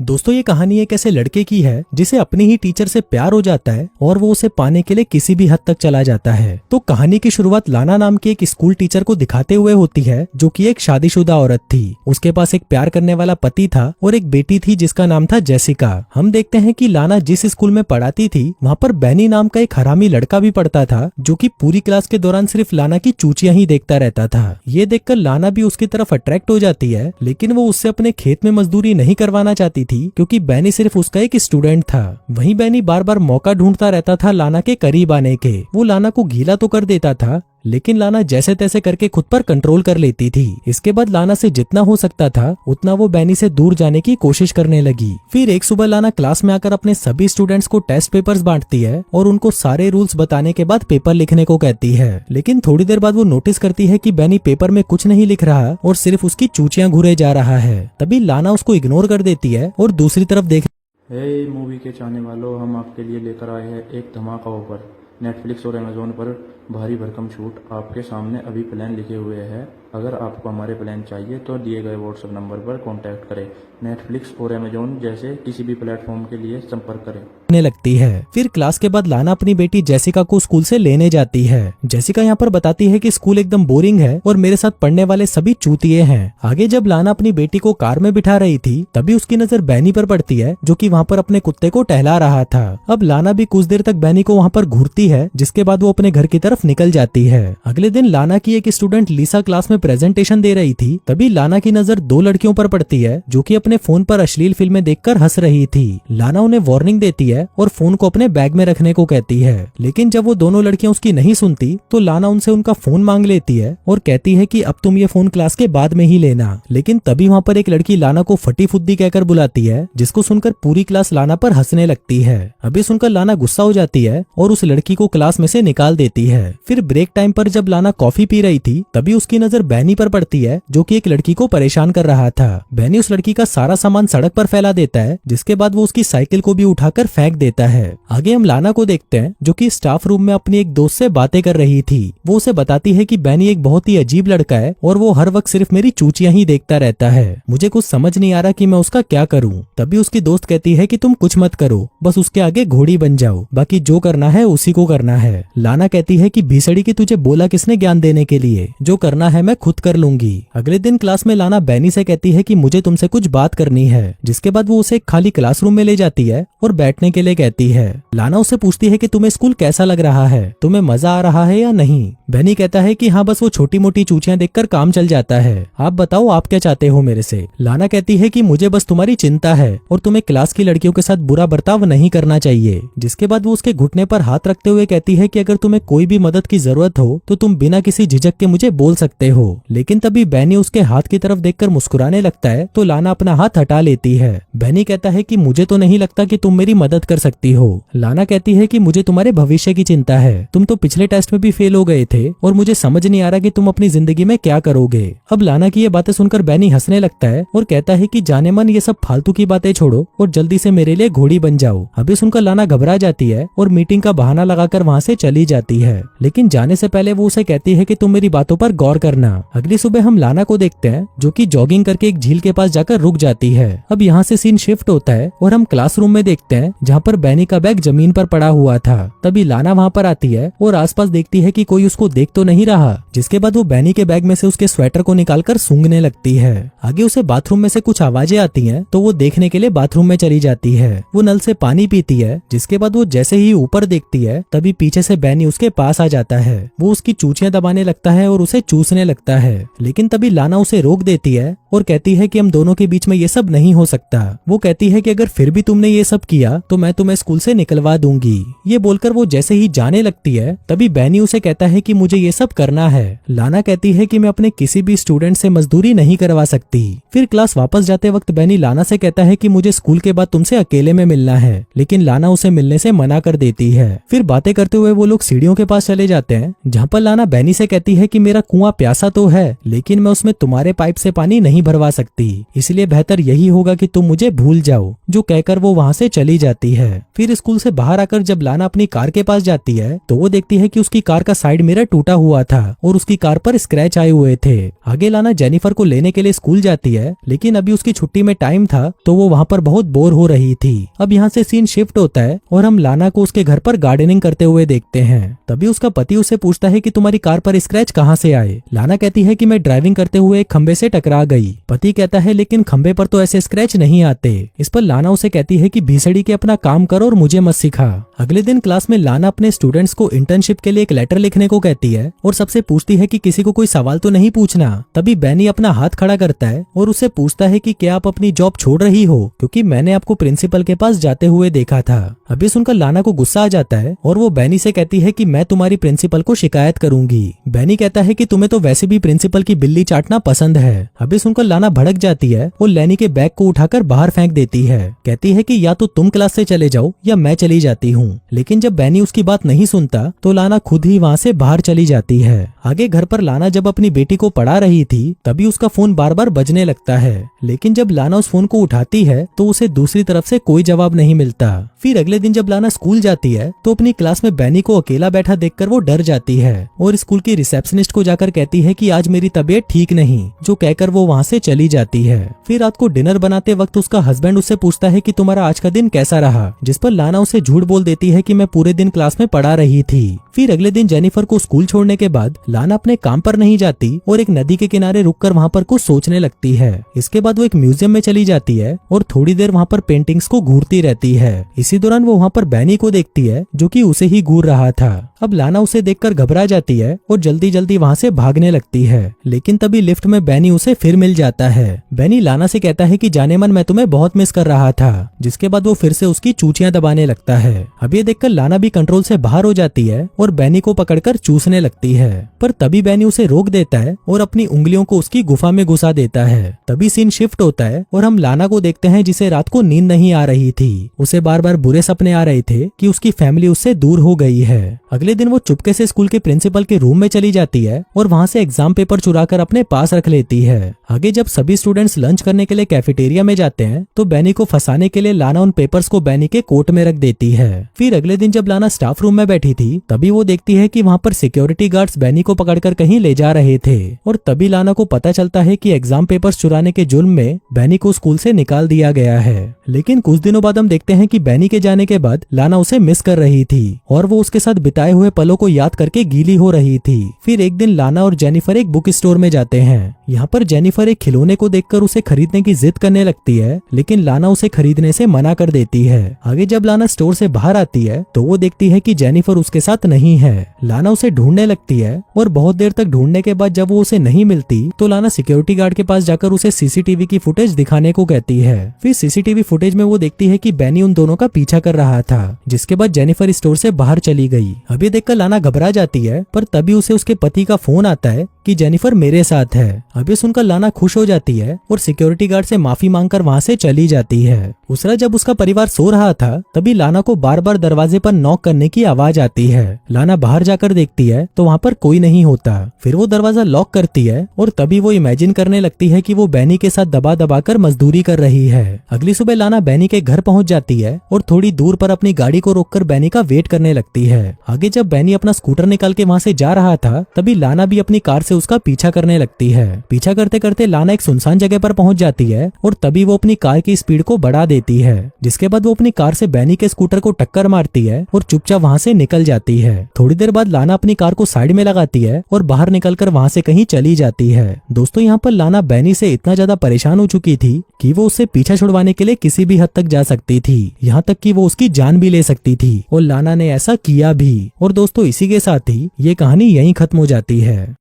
दोस्तों ये कहानी एक ऐसे लड़के की है जिसे अपनी ही टीचर से प्यार हो जाता है और वो उसे पाने के लिए किसी भी हद तक चला जाता है। तो कहानी की शुरुआत लाना नाम की एक स्कूल टीचर को दिखाते हुए होती है जो कि एक शादीशुदा औरत थी। उसके पास एक प्यार करने वाला पति था और एक बेटी थी जिसका नाम था जेसिका। हम देखते हैं कि लाना जिस स्कूल में पढ़ाती थी वहाँ पर बैनी नाम का एक हरामी लड़का भी पढ़ता था जो कि पूरी क्लास के दौरान सिर्फ लाना की चूचियां ही देखता रहता था। ये देखकर लाना भी उसकी तरफ अट्रैक्ट हो जाती है, लेकिन वो उससे अपने खेत में मजदूरी नहीं करवाना चाहती थी क्योंकि बैनी सिर्फ उसका एक स्टूडेंट था। वहीं बैनी बार बार मौका ढूंढता रहता था लाना के करीब आने के। वो लाना को गीला तो कर देता था, लेकिन लाना जैसे तैसे करके खुद पर कंट्रोल कर लेती थी। इसके बाद लाना से जितना हो सकता था उतना वो बैनी से दूर जाने की कोशिश करने लगी। फिर एक सुबह लाना क्लास में आकर अपने सभी स्टूडेंट्स को टेस्ट पेपर्स बांटती है और उनको सारे रूल्स बताने के बाद पेपर लिखने को कहती है। लेकिन थोड़ी देर बाद वो नोटिस करती है कि बैनी पेपर में कुछ नहीं लिख रहा और सिर्फ उसकी चूचियां घूरे जा रहा है। तभी लाना उसको इग्नोर कर देती है और दूसरी तरफ देख मूवी के चाहने वालों, हम आपके लिए लेकर आए हैं एक धमाका ऑफर। नेटफ्लिक्स और अमेजोन पर भारी भरकम छूट आपके सामने अभी प्लान लिखे हुए हैं। अगर आपको हमारे प्लान चाहिए तो दिए गए व्हाट्सएप नंबर पर कांटेक्ट करें। नेटफ्लिक्स और अमेजोन जैसे किसी भी प्लेटफॉर्म के लिए संपर्क करें। लगती है। फिर क्लास के बाद लाना अपनी बेटी जेसिका को स्कूल से लेने जाती है। जेसिका यहाँ पर बताती है कि स्कूल एकदम बोरिंग है और मेरे साथ पढ़ने वाले सभी चूतिए हैं। आगे जब लाना अपनी बेटी को कार में बिठा रही थी तभी उसकी नजर बैनी पर पड़ती है जो कि वहाँ पर अपने कुत्ते को टहला रहा था। अब लाना भी कुछ देर तक बैनी को वहाँ पर घूरती है, जिसके बाद वो अपने घर की तरफ निकल जाती है। अगले दिन लाना की एक स्टूडेंट लीसा क्लास में प्रेजेंटेशन दे रही थी। तभी लाना की नजर दो लड़कियों पर पड़ती है जो कि अपने फोन पर अश्लील फिल्में देखकर हंस रही थी। लाना उन्हें वार्निंग देती है और फोन को अपने बैग में रखने को कहती है, लेकिन जब वो दोनों लड़कियां उसकी नहीं सुनती तो लाना उनसे उनका फोन मांग लेती है और कहती है कि अब तुम ये फोन क्लास के बाद में ही लेना। लेकिन तभी वहाँ पर एक लड़की लाना को फटी फुद्दी कहकर बुलाती है, जिसको सुनकर पूरी क्लास लाना पर हंसने लगती है। अभी सुनकर लाना गुस्सा हो जाती है और उस लड़की को क्लास में से निकाल देती है। फिर ब्रेक टाइम पर जब लाना कॉफी पी रही थी तभी उसकी नजर बैनी पर पड़ती है जो कि एक लड़की को परेशान कर रहा था। बैनी उस लड़की का सारा सामान सड़क पर फैला देता है, जिसके बाद वो उसकी साइकिल को भी उठाकर फेंक देता है। आगे हम लाना को देखते हैं जो कि स्टाफ रूम में अपनी एक दोस्त से बातें कर रही थी। वो उसे बताती है कि बैनी एक बहुत ही अजीब लड़का है और वो हर वक्त सिर्फ मेरी चूचियां ही देखता रहता है। मुझे कुछ समझ नहीं आ रहा कि मैं उसका क्या करूं। तभी उसकी दोस्त कहती है कि तुम कुछ मत करो, बस उसके आगे घोड़ी बन जाओ, बाकी जो करना है उसी को करना है। लाना कहती है कि भीसड़ी की तुझे बोला किसने ज्ञान देने के लिए, जो करना है मैं खुद कर लूंगी। अगले दिन क्लास में लाना बैनी से कहती है कि मुझे तुमसे कुछ बात करनी है, जिसके बाद वो उसे खाली क्लासरूम में ले जाती है और बैठने के लिए कहती है। लाना उससे पूछती है कि तुम्हें स्कूल कैसा लग रहा है, तुम्हें मजा आ रहा है या नहीं। बैनी कहता है कि हाँ, बस वो छोटी मोटी चूचियां देखकर काम चल जाता है। आप बताओ आप क्या चाहते हो मेरे से। लाना कहती है कि मुझे बस तुम्हारी चिंता है और तुम्हें क्लास की लड़कियों के साथ बुरा बर्ताव नहीं करना चाहिए। जिसके बाद वो उसके घुटने पर हाथ रखते हुए कहती है कि अगर तुम्हें कोई भी मदद की जरूरत हो तो तुम बिना किसी झिझक के मुझे बोल सकते हो। लेकिन तभी बैनी उसके हाथ की तरफ देखकर मुस्कुराने लगता है तो लाना अपना हाथ हटा लेती है। बैनी कहता है कि मुझे तो नहीं लगता कि तुम मेरी मदद कर सकती हो। लाना कहती है कि मुझे तुम्हारे भविष्य की चिंता है, तुम तो पिछले टेस्ट में भी फेल हो गए थे और मुझे समझ नहीं आ रहा कि तुम अपनी जिंदगी में क्या करोगे। अब लाना की ये बातें सुनकर बैनी हंसने लगता है और कहता है कि जाने मन ये सब फालतू की बातें छोड़ो और जल्दी से मेरे लिए घोड़ी बन जाओ। अभी सुनकर लाना घबरा जाती है और मीटिंग का बहाना लगाकर वहाँ से चली जाती है। लेकिन जाने से पहले वो उसे कहती है कि तुम मेरी बातों पर गौर करना। अगली सुबह हम लाना को देखते हैं जो कि जॉगिंग करके एक झील के पास जाकर रुक जाती है। अब यहाँ से सीन शिफ्ट होता है और हम क्लासरूम में देखते हैं जहाँ पर बैनी का बैग जमीन पर पड़ा हुआ था। तभी लाना वहाँ पर आती है और आसपास देखती है कि कोई उसको देख तो नहीं रहा। जिसके बाद वो बैनी के बैग में से उसके स्वेटर को निकालकर सूंघने लगती है। आगे उसे बाथरूम में से कुछ आवाजें आती हैं तो वो देखने के लिए बाथरूम में चली जाती है। वो नल से पानी पीती है। जिसके बाद वो जैसे ही ऊपर देखती है तभी पीछे से बैनी उसके पास आ जाता है। वो उसकी चूचियां दबाने लगता है और उसे चूसने लगता है। लेकिन तभी लाना उसे रोक देती है और कहती है कि हम दोनों के बीच में ये सब नहीं हो सकता। वो कहती है कि अगर फिर भी तुमने ये सब किया तो मैं तुम्हें स्कूल से निकलवा दूंगी। ये बोलकर वो जैसे ही जाने लगती है तभी बैनी उसे कहता है कि मुझे ये सब करना है। लाना कहती है कि मैं अपने किसी भी स्टूडेंट से मजदूरी नहीं करवा सकती। फिर क्लास वापस जाते वक्त बैनी लाना से कहता है कि मुझे स्कूल के बाद तुमसे अकेले में मिलना है, लेकिन लाना उसे मिलने से मना कर देती है। फिर बातें करते हुए वो लोग सीढ़ियों के पास चले जाते हैं जहाँ पर लाना बैनी से कहती है कि मेरा कुआं प्यासा तो है, लेकिन मैं उसमें तुम्हारे पाइप से पानी नहीं भरवा सकती, इसलिए बेहतर यही होगा कि तुम मुझे भूल जाओ, जो कहकर वो वहाँ से चली जाती है। फिर स्कूल से बाहर आकर जब लाना अपनी कार के पास जाती है तो वो देखती है कि उसकी कार का साइड मिरर टूटा हुआ था और उसकी कार पर स्क्रैच आए हुए थे। आगे लाना जेनिफर को लेने के लिए स्कूल जाती है, लेकिन अभी उसकी छुट्टी में टाइम था तो वो वहाँ पर बहुत बोर हो रही थी। अब यहाँ से सीन शिफ्ट होता है और हम लाना को उसके घर पर गार्डनिंग करते हुए देखते हैं। तभी उसका पति उससे पूछता है कि तुम्हारी कार पर स्क्रैच कहाँ से आए। लाना कहती है कि मैं ड्राइविंग करते हुए एक खंबे से टकरा गई। पति कहता है लेकिन खंबे पर तो ऐसे स्क्रैच नहीं आते। इस पर लाना उसे कहती है कि भीसड़ी के अपना काम करो और मुझे मत सिखा। अगले दिन क्लास में लाना अपने स्टूडेंट्स को इंटर्नशिप के लिए एक लेटर लिखने को कहती है और सबसे पूछती है कि किसी को कोई सवाल तो नहीं पूछना। तभी बैनी अपना हाथ खड़ा करता है और उससे पूछता है कि क्या आप अपनी जॉब छोड़ रही हो, क्योंकि मैंने आपको प्रिंसिपल के पास जाते हुए देखा था। अभी सुनकर लाना को गुस्सा आ जाता है और वो बैनी से कहती है कि मैं तुम्हारी प्रिंसिपल को शिकायत करूंगी। बैनी कहता है कि तुम्हें तो वैसे भी प्रिंसिपल की बिल्ली चाटना पसंद है। अभी सुनकर लाना भड़क जाती है और लैनी के बैग को उठाकर बाहर फेंक देती है। कहती है कि या तो तुम क्लास से चले जाओ या मैं चली जाती हूँ। लेकिन जब बैनी उसकी बात नहीं सुनता तो लाना खुद ही वहाँ से बाहर चली जाती है। आगे घर पर लाना जब अपनी बेटी को पढ़ा रही थी तभी उसका फोन बार बार बजने लगता है, लेकिन जब लाना उस फोन को उठाती है तो उसे दूसरी तरफ से कोई जवाब नहीं मिलता। फिर अगले दिन जब लाना स्कूल जाती है तो अपनी क्लास में बैनी को अकेला बैठा देखकर वो डर जाती है और स्कूल की रिसेप्शनिस्ट को जाकर कहती है कि आज मेरी तबीयत ठीक नहीं, जो कहकर वो वहाँ से चली जाती है। फिर रात को डिनर बनाते वक्त उसका हस्बैंड उससे पूछता है कि तुम्हारा आज का दिन कैसा रहा, जिस पर लाना उसे झूठ बोल देती है कि मैं पूरे दिन क्लास में पढ़ा रही थी। फिर अगले दिन जेनिफर को स्कूल छोड़ने के बाद लाना अपने काम पर नहीं जाती और एक नदी के किनारे रुककर वहाँ पर कुछ सोचने लगती है। इसके बाद वो एक म्यूजियम में चली जाती है और थोड़ी देर वहाँ पर पेंटिंग्स को घूरती रहती है। इसी दौरान वो वहाँ पर बैनी को देखती है जो कि उसे ही घूर रहा था। अब लाना उसे देखकर घबरा जाती है और जल्दी जल्दी वहाँ से भागने लगती है, लेकिन तभी लिफ्ट में बैनी उसे फिर मिल जाता है। बैनी लाना से कहता है कि जाने मन मैं तुम्हें बहुत मिस कर रहा था, जिसके बाद वो फिर से उसकी चूचियां दबाने लगता है। अब ये देखकर लाना भी कंट्रोल से बाहर हो जाती है और बैनी को पकड़कर चूसने लगती है, पर तभी बैनी उसे रोक देता है और अपनी उंगलियों को उसकी गुफा में घुसा देता है। तभी सीन शिफ्ट होता है और हम लाना को देखते हैं जिसे रात को नींद नहीं आ रही थी। उसे बार बार बुरे सपने आ रहे थे कि उसकी फैमिली उससे दूर हो गई है। अगले दिन वो चुपके से स्कूल के प्रिंसिपल के रूम में चली जाती है और वहाँ से एग्जाम पेपर चुराकर अपने पास रख लेती है। आगे जब सभी स्टूडेंट्स लंच करने के लिए कैफेटेरिया में जाते हैं तो बैनी को फंसाने के लिए लाना उन पेपर्स को बैनी के कोट में रख देती है। फिर अगले दिन जब लाना स्टाफ रूम में बैठी थी तभी वो देखती है कि वहाँ पर सिक्योरिटी गार्ड्स बैनी को पकड़कर कहीं ले जा रहे थे और तभी लाना को पता चलता है कि एग्जाम पेपर्स चुराने के जुर्म में बैनी को स्कूल से निकाल दिया गया है। लेकिन कुछ दिनों बाद हम देखते हैं कि बैनी के जाने के बाद लाना उसे मिस कर रही थी और वो उसके साथ बिताए हुए पलों को याद करके गीली हो रही थी। फिर एक दिन लाना और जेनिफर एक बुक स्टोर में जाते हैं। यहाँ पर जेनिफर एक खिलौने को देखकर उसे खरीदने की जिद करने लगती है, लेकिन लाना उसे खरीदने से मना कर देती है। आगे जब लाना स्टोर से बाहर आती है तो वो देखती है कि जेनिफर उसके साथ नहीं है। लाना उसे ढूंढने लगती है और बहुत देर तक ढूंढने के बाद जब वो उसे नहीं मिलती तो लाना सिक्योरिटी गार्ड के पास जाकर उसे सीसीटीवी की फुटेज दिखाने को कहती है। फिर सीसीटीवी फुटेज में वो देखती है कि बैनी उन दोनों का पीछा कर रहा था, जिसके बाद जेनिफर स्टोर से बाहर चली गई। अभी देखकर लाना घबरा जाती है, पर तभी उसे उसके पति का फोन आता है कि जेनिफर मेरे साथ है। अभी सुनकर लाना खुश हो जाती है और सिक्योरिटी गार्ड से माफी मांगकर वहाँ से चली जाती है। उस रात जब उसका परिवार सो रहा था तभी लाना को बार बार दरवाजे पर नॉक करने की आवाज आती है। लाना बाहर जाकर देखती है तो वहाँ पर कोई नहीं होता। फिर वो दरवाजा लॉक करती है और तभी वो इमेजिन करने लगती है कि वो बैनी के साथ दबा दबाकर मजदूरी कर रही है। अगली सुबह लाना बैनी के घर पहुंच जाती है और थोड़ी दूर पर अपनी गाड़ी को रोककर बैनी का वेट करने लगती है। आगे जब बैनी अपना स्कूटर निकाल के वहाँ से जा रहा था तभी लाना भी अपनी कार से उसका पीछा करने लगती है। पीछा करते करते लाना एक सुनसान जगह पर पहुंच जाती है और तभी वो अपनी कार की स्पीड को बढ़ा देती है, जिसके बाद वो अपनी कार से बैनी के स्कूटर को टक्कर मारती है और चुपचाप वहाँ से निकल जाती है। थोड़ी देर बाद लाना अपनी कार को साइड में लगाती है और बाहर निकलकर वहाँ से कहीं चली जाती है। दोस्तों यहाँ पर लाना बैनी से इतना ज्यादा परेशान हो चुकी थी कि वो उससे पीछा छुड़वाने के लिए किसी भी हद तक जा सकती थी, यहाँ तक कि वो उसकी जान भी ले सकती थी और लाना ने ऐसा किया भी। और दोस्तों इसी के साथ ही ये कहानी यहीं खत्म हो जाती है।